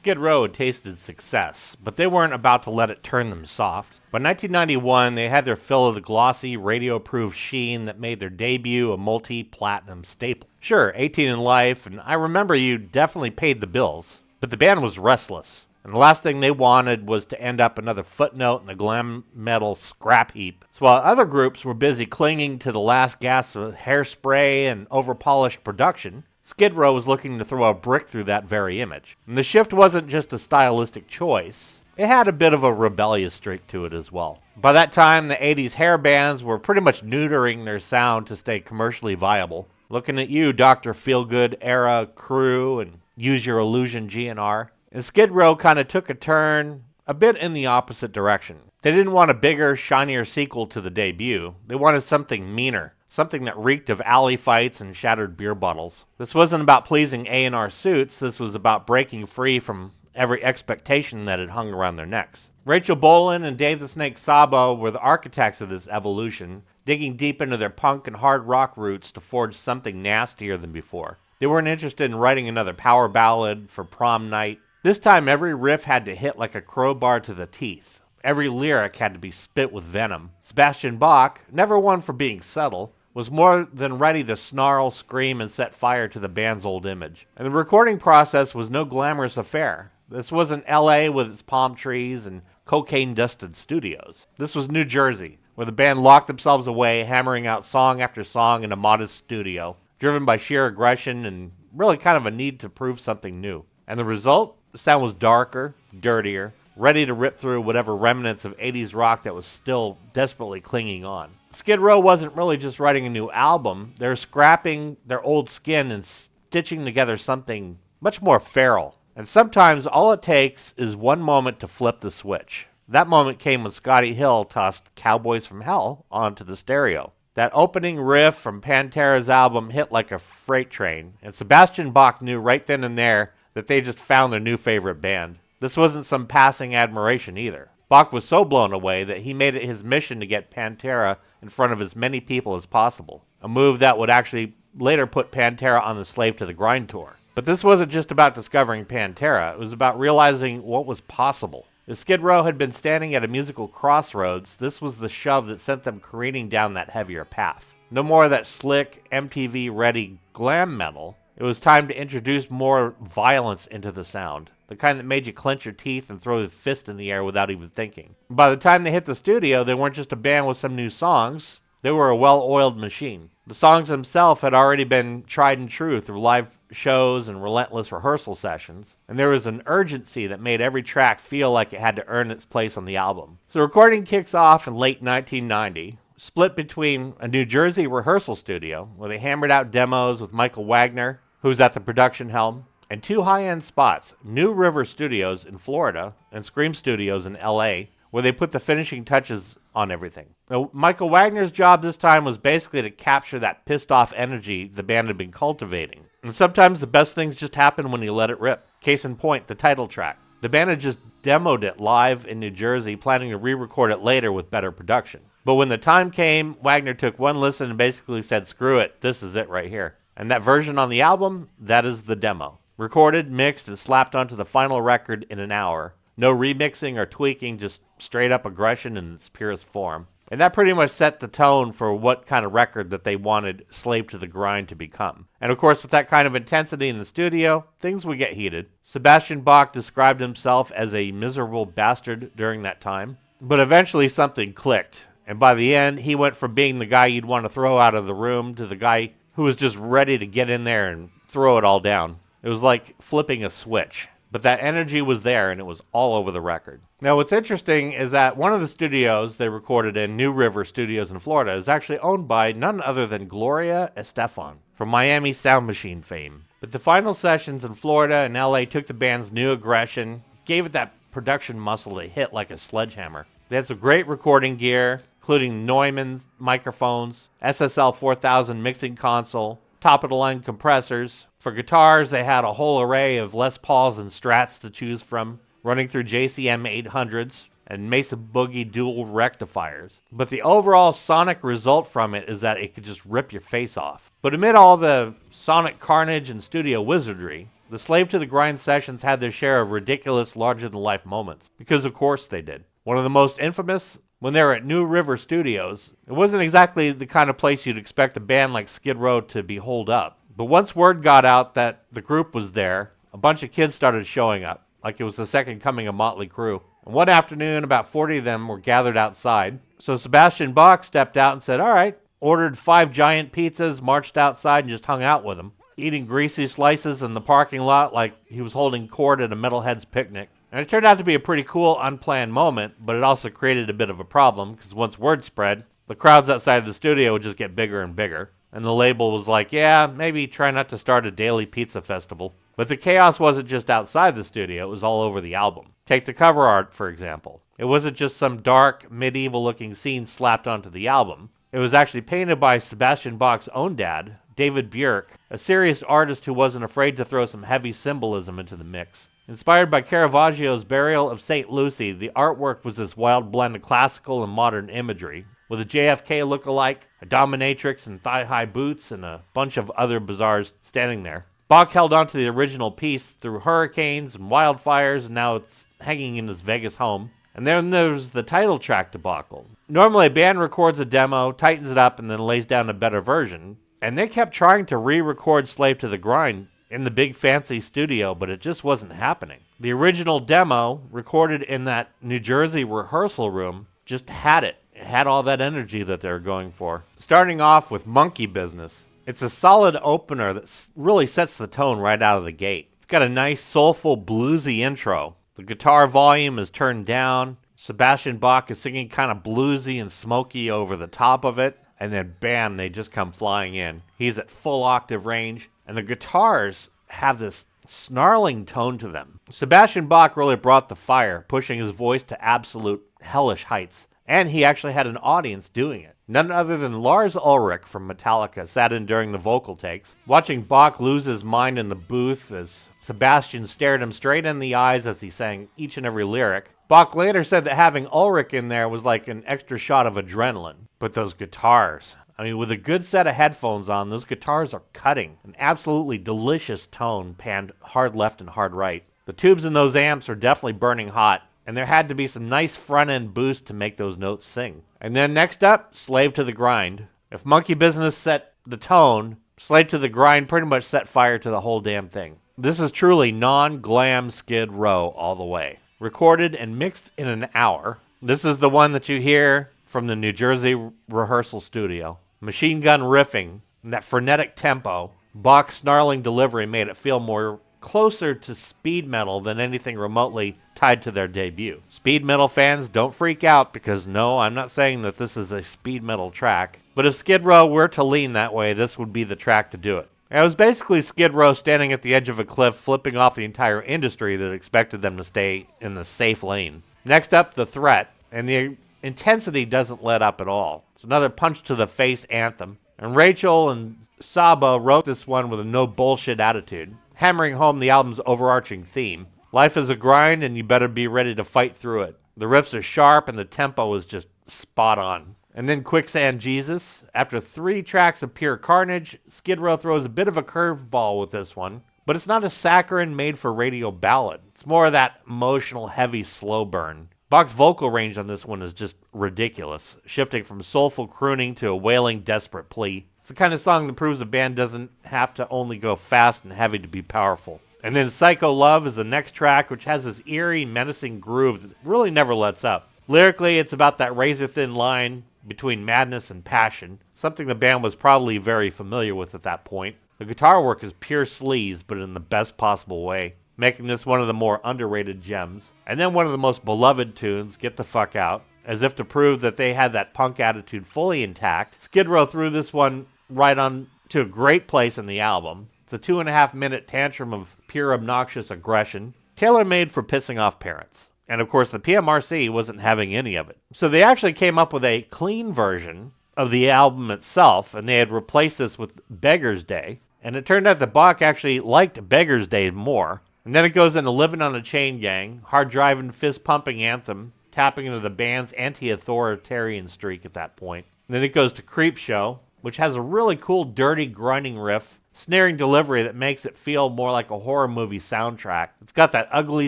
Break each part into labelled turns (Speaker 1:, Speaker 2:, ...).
Speaker 1: Skid Row had tasted success, but they weren't about to let it turn them soft. By 1991, they had their fill of the glossy, radio-approved sheen that made their debut a multi-platinum staple. Sure, 18 in Life, and I Remember You definitely paid the bills, but the band was restless, and the last thing they wanted was to end up another footnote in the glam metal scrap heap. So while other groups were busy clinging to the last gasp of hairspray and over-polished production, Skid Row was looking to throw a brick through that very image. And the shift wasn't just a stylistic choice, it had a bit of a rebellious streak to it as well. By that time, the 80s hair bands were pretty much neutering their sound to stay commercially viable. Looking at you, Dr. Feelgood era Crew and Use Your Illusion GNR. And Skid Row kind of took a turn a bit in the opposite direction. They didn't want a bigger, shinier sequel to the debut. They wanted something meaner. Something that reeked of alley fights and shattered beer bottles. This wasn't about pleasing A&R suits, this was about breaking free from every expectation that had hung around their necks. Rachel Bolan and Dave the Snake Sabo were the architects of this evolution, digging deep into their punk and hard rock roots to forge something nastier than before. They weren't interested in writing another power ballad for prom night. This time every riff had to hit like a crowbar to the teeth. Every lyric had to be spit with venom. Sebastian Bach, never one for being subtle, was more than ready to snarl, scream, and set fire to the band's old image. And the recording process was no glamorous affair. This wasn't LA with its palm trees and cocaine-dusted studios. This was New Jersey, where the band locked themselves away, hammering out song after song in a modest studio, driven by sheer aggression and really kind of a need to prove something new. And the result? The sound was darker, dirtier, ready to rip through whatever remnants of 80s rock that was still desperately clinging on. Skid Row wasn't really just writing a new album, they were scrapping their old skin and stitching together something much more feral. And sometimes all it takes is one moment to flip the switch. That moment came when Scotty Hill tossed Cowboys from Hell onto the stereo. That opening riff from Pantera's album hit like a freight train, and Sebastian Bach knew right then and there that they just found their new favorite band. This wasn't some passing admiration either. Bach was so blown away that he made it his mission to get Pantera in front of as many people as possible, a move that would actually later put Pantera on the Slave to the Grind tour. But this wasn't just about discovering Pantera, it was about realizing what was possible. If Skid Row had been standing at a musical crossroads, this was the shove that sent them careening down that heavier path. No more of that slick, MTV-ready glam metal. It was time to introduce more violence into the sound, the kind that made you clench your teeth and throw the fist in the air without even thinking. By the time they hit the studio, they weren't just a band with some new songs, they were a well-oiled machine. The songs themselves had already been tried and true through live shows and relentless rehearsal sessions, and there was an urgency that made every track feel like it had to earn its place on the album. So recording kicks off in late 1990, split between a New Jersey rehearsal studio, where they hammered out demos with Michael Wagner, who's at the production helm, and two high-end spots, New River Studios in Florida and Scream Studios in LA, where they put the finishing touches on everything. Now, Michael Wagner's job this time was basically to capture that pissed-off energy the band had been cultivating. And sometimes the best things just happen when you let it rip. Case in point, the title track. The band had just demoed it live in New Jersey, planning to re-record it later with better production. But when the time came, Wagner took one listen and basically said, screw it, this is it right here. And that version on the album, that is the demo. Recorded, mixed, and slapped onto the final record in an hour. No remixing or tweaking, just straight up aggression in its purest form. And that pretty much set the tone for what kind of record that they wanted Slave to the Grind to become. And of course, with that kind of intensity in the studio, things would get heated. Sebastian Bach described himself as a miserable bastard during that time. But eventually something clicked. And by the end, he went from being the guy you'd want to throw out of the room to the guy who was just ready to get in there and throw it all down. It was like flipping a switch. But that energy was there, and it was all over the record. Now, what's interesting is that one of the studios they recorded in, New River Studios in Florida, is actually owned by none other than Gloria Estefan, from Miami Sound Machine fame. But the final sessions in Florida and LA took the band's new aggression, gave it that production muscle to hit like a sledgehammer. They had some great recording gear, including Neumann's microphones, SSL 4000 mixing console, top-of-the-line compressors. For guitars, they had a whole array of Les Pauls and Strats to choose from, running through JCM 800s and Mesa Boogie dual rectifiers. But the overall sonic result from it is that it could just rip your face off. But amid all the sonic carnage and studio wizardry, The Slave to the Grind sessions had their share of ridiculous, larger-than-life moments, because of course they did. One of the most infamous, when they were at New River Studios, it wasn't exactly the kind of place you'd expect a band like Skid Row to be holed up. But once word got out that the group was there, a bunch of kids started showing up, like it was the second coming of Motley Crue. And one afternoon, about 40 of them were gathered outside. So Sebastian Bach stepped out and said, all right, ordered 5 giant pizzas, marched outside, and just hung out with them, eating greasy slices in the parking lot like he was holding court at a Metalheads picnic. And it turned out to be a pretty cool, unplanned moment, but it also created a bit of a problem, because once word spread, the crowds outside the studio would just get bigger and bigger. And the label was like, yeah, maybe try not to start a daily pizza festival. But the chaos wasn't just outside the studio, it was all over the album. Take the cover art, for example. It wasn't just some dark, medieval-looking scene slapped onto the album. It was actually painted by Sebastian Bach's own dad, David Björk, a serious artist who wasn't afraid to throw some heavy symbolism into the mix. Inspired by Caravaggio's Burial of St. Lucy, the artwork was this wild blend of classical and modern imagery, with a JFK look-alike, a dominatrix in thigh-high boots, and a bunch of other bizarres standing there. Bach held onto the original piece through hurricanes and wildfires, and now it's hanging in his Vegas home. And then there's the title track debacle. Normally, a band records a demo, tightens it up, and then lays down a better version. And they kept trying to re-record Slave to the Grind in the big fancy studio, but it just wasn't happening. The original demo, recorded in that New Jersey rehearsal room, just had it. It had all that energy that they were going for. Starting off with Monkey Business. It's a solid opener that really sets the tone right out of the gate. It's got a nice, soulful, bluesy intro. The guitar volume is turned down. Sebastian Bach is singing kind of bluesy and smoky over the top of it. And then bam, they just come flying in. He's at full octave range. And the guitars have this snarling tone to them. Sebastian Bach really brought the fire, pushing his voice to absolute hellish heights. And he actually had an audience doing it. None other than Lars Ulrich from Metallica sat in during the vocal takes, watching Bach lose his mind in the booth as Sebastian stared him straight in the eyes as he sang each and every lyric. Bach later said that having Ulrich in there was like an extra shot of adrenaline. But those guitars, I mean, with a good set of headphones on, those guitars are cutting. An absolutely delicious tone panned hard left and hard right. The tubes in those amps are definitely burning hot, and there had to be some nice front-end boost to make those notes sing. And then next up, Slave to the Grind. If Monkey Business set the tone, Slave to the Grind pretty much set fire to the whole damn thing. This is truly non-glam Skid Row all the way. Recorded and mixed in an hour. This is the one that you hear from the New Jersey rehearsal studio. Machine gun riffing, and that frenetic tempo, Bach's snarling delivery made it feel more closer to speed metal than anything remotely tied to their debut. Speed metal fans, don't freak out, because no, I'm not saying that this is a speed metal track. But if Skid Row were to lean that way, this would be the track to do it. It was basically Skid Row standing at the edge of a cliff, flipping off the entire industry that expected them to stay in the safe lane. Next up, The Threat, and the intensity doesn't let up at all. It's another punch to the face anthem. And Rachel and Saba wrote this one with a no bullshit attitude, hammering home the album's overarching theme. Life is a grind, and you better be ready to fight through it. The riffs are sharp, and the tempo is just spot on. And then Quicksand Jesus. After 3 tracks of pure carnage, Skid Row throws a bit of a curveball with this one. But it's not a saccharine made-for-radio ballad. It's more of that emotional, heavy slow burn. Bach's vocal range on this one is just ridiculous, shifting from soulful crooning to a wailing, desperate plea. It's the kind of song that proves a band doesn't have to only go fast and heavy to be powerful. And then Psycho Love is the next track, which has this eerie, menacing groove that really never lets up. Lyrically, it's about that razor-thin line between madness and passion, something the band was probably very familiar with at that point. The guitar work is pure sleaze, but in the best possible way, making this one of the more underrated gems. And then one of the most beloved tunes, Get the Fuck Out. As if to prove that they had that punk attitude fully intact, Skid Row threw this one right on to a great place in the album. It's a 2.5-minute tantrum of pure obnoxious aggression, tailor-made for pissing off parents. And of course, the PMRC wasn't having any of it. So they actually came up with a clean version of the album itself, and they had replaced this with Beggar's Day. And it turned out that Bach actually liked Beggar's Day more. And then it goes into Living on a Chain Gang, hard-driving, fist-pumping anthem, tapping into the band's anti-authoritarian streak at that point. And then it goes to Creep Show, which has a really cool, dirty, grinding riff, snaring delivery that makes it feel more like a horror movie soundtrack. It's got that ugly,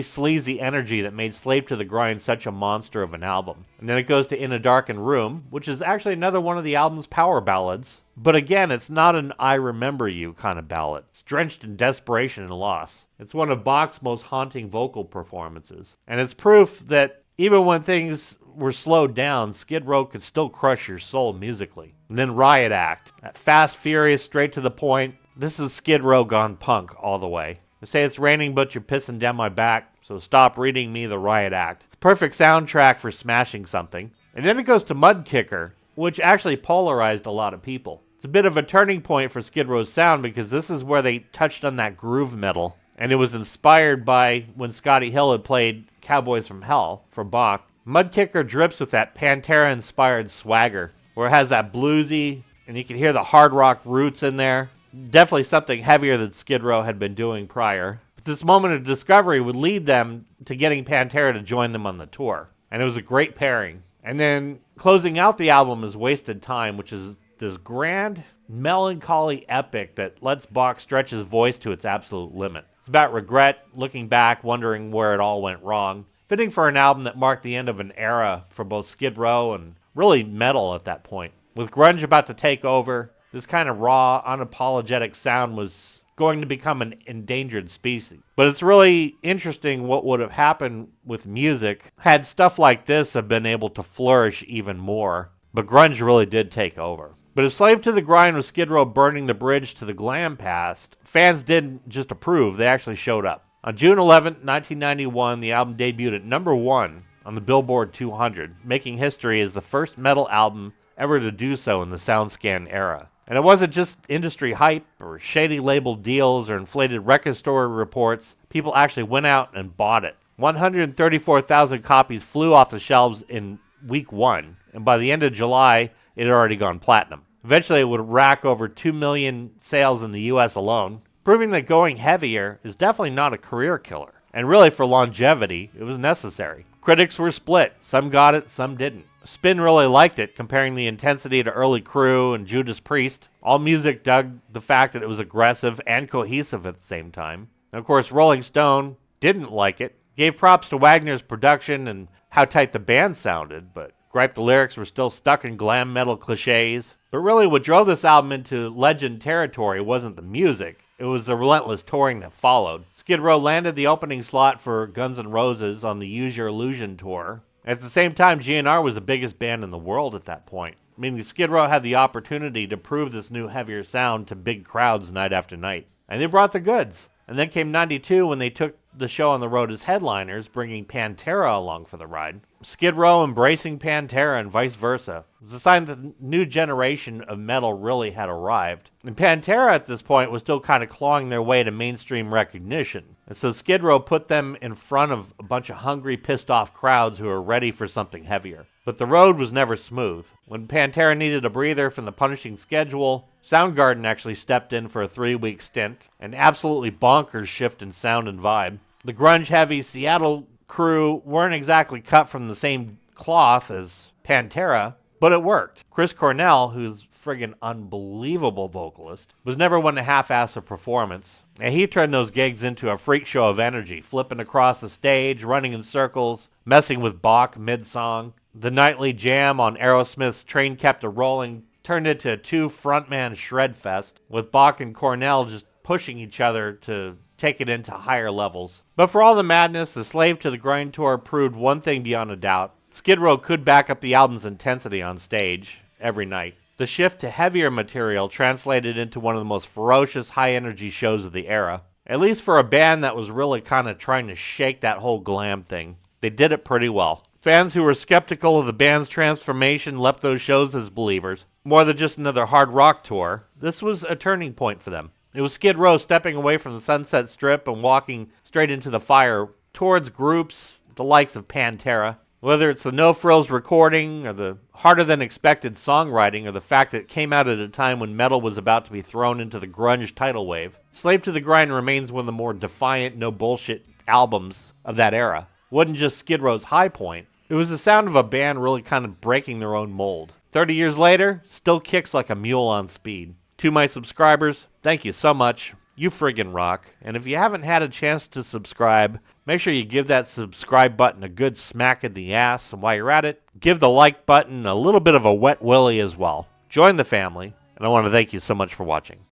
Speaker 1: sleazy energy that made Slave to the Grind such a monster of an album. And then it goes to In a Darkened Room, which is actually another one of the album's power ballads. But again, it's not an I Remember You kind of ballad. It's drenched in desperation and loss. It's one of Bach's most haunting vocal performances. And it's proof that even when things were slowed down, Skid Row could still crush your soul musically. And then Riot Act. That fast, furious, straight to the point. This is Skid Row gone punk all the way. They say it's raining but you're pissing down my back, so stop reading me the Riot Act. It's a perfect soundtrack for smashing something. And then it goes to Mudkicker, which actually polarized a lot of people. It's a bit of a turning point for Skid Row's sound because this is where they touched on that groove metal. And it was inspired by when Scotty Hill had played Cowboys from Hell for Bach. Mudkicker drips with that Pantera-inspired swagger, where it has that bluesy, and you can hear the hard rock roots in there. Definitely something heavier than Skid Row had been doing prior. But this moment of discovery would lead them to getting Pantera to join them on the tour. And it was a great pairing. And then closing out the album is Wasted Time, which is this grand, melancholy epic that lets Bach stretch his voice to its absolute limit. It's about regret, looking back, wondering where it all went wrong. Fitting for an album that marked the end of an era for both Skid Row and really metal at that point. With grunge about to take over, this kind of raw, unapologetic sound was going to become an endangered species. But it's really interesting what would have happened with music had stuff like this have been able to flourish even more. But grunge really did take over. But if Slave to the Grind was Skid Row burning the bridge to the glam past, fans didn't just approve, they actually showed up. On June 11, 1991, the album debuted at number 1 on the Billboard 200, making history as the first metal album ever to do so in the SoundScan era. And it wasn't just industry hype or shady label deals or inflated record store reports. People actually went out and bought it. 134,000 copies flew off the shelves in week 1, and by the end of July, it had already gone platinum. Eventually, it would rack over 2 million sales in the US alone, proving that going heavier is definitely not a career killer. And really, for longevity, it was necessary. Critics were split. Some got it, some didn't. Spin really liked it, comparing the intensity to early Crew and Judas Priest. AllMusic dug the fact that it was aggressive and cohesive at the same time. And of course, Rolling Stone didn't like it. Gave props to Wagner's production and how tight the band sounded, but griped the lyrics were still stuck in glam metal cliches. But really, what drove this album into legend territory wasn't the music. It was the relentless touring that followed. Skid Row landed the opening slot for Guns N' Roses on the Use Your Illusion tour. At the same time, GNR was the biggest band in the world at that point, meaning Skid Row had the opportunity to prove this new heavier sound to big crowds night after night. And they brought the goods. And then came 92 when they took the show on the road as headliners, bringing Pantera along for the ride. Skid Row embracing Pantera and vice versa. It was a sign that the new generation of metal really had arrived. And Pantera at this point was still kind of clawing their way to mainstream recognition. And so Skid Row put them in front of a bunch of hungry, pissed off crowds who were ready for something heavier. But the road was never smooth. When Pantera needed a breather from the punishing schedule, Soundgarden actually stepped in for a 3-week stint, an absolutely bonkers shift in sound and vibe. The grunge-heavy Seattle crew weren't exactly cut from the same cloth as Pantera, but it worked. Chris Cornell, who's friggin' unbelievable vocalist, was never one to half-ass a performance, and he turned those gigs into a freak show of energy, flipping across the stage, running in circles, messing with Bach mid-song. The nightly jam on Aerosmith's Train Kept A-Rolling turned into a 2-frontman shred fest, with Bach and Cornell just pushing each other to take it into higher levels. But for all the madness, the Slave to the Grind tour proved one thing beyond a doubt. Skid Row could back up the album's intensity on stage every night. The shift to heavier material translated into one of the most ferocious, high-energy shows of the era. At least for a band that was really kind of trying to shake that whole glam thing. They did it pretty well. Fans who were skeptical of the band's transformation left those shows as believers. More than just another hard rock tour, this was a turning point for them. It was Skid Row stepping away from the Sunset Strip and walking straight into the fire towards groups the likes of Pantera. Whether it's the no-frills recording or the harder-than-expected songwriting or the fact that it came out at a time when metal was about to be thrown into the grunge tidal wave, Slave to the Grind remains one of the more defiant, no-bullshit albums of that era. It wasn't just Skid Row's high point. It was the sound of a band really kind of breaking their own mold. 30 years later, still kicks like a mule on speed. To my subscribers, thank you so much. You friggin' rock. And if you haven't had a chance to subscribe, make sure you give that subscribe button a good smack in the ass. And while you're at it, give the like button a little bit of a wet willy as well. Join the family. And I want to thank you so much for watching.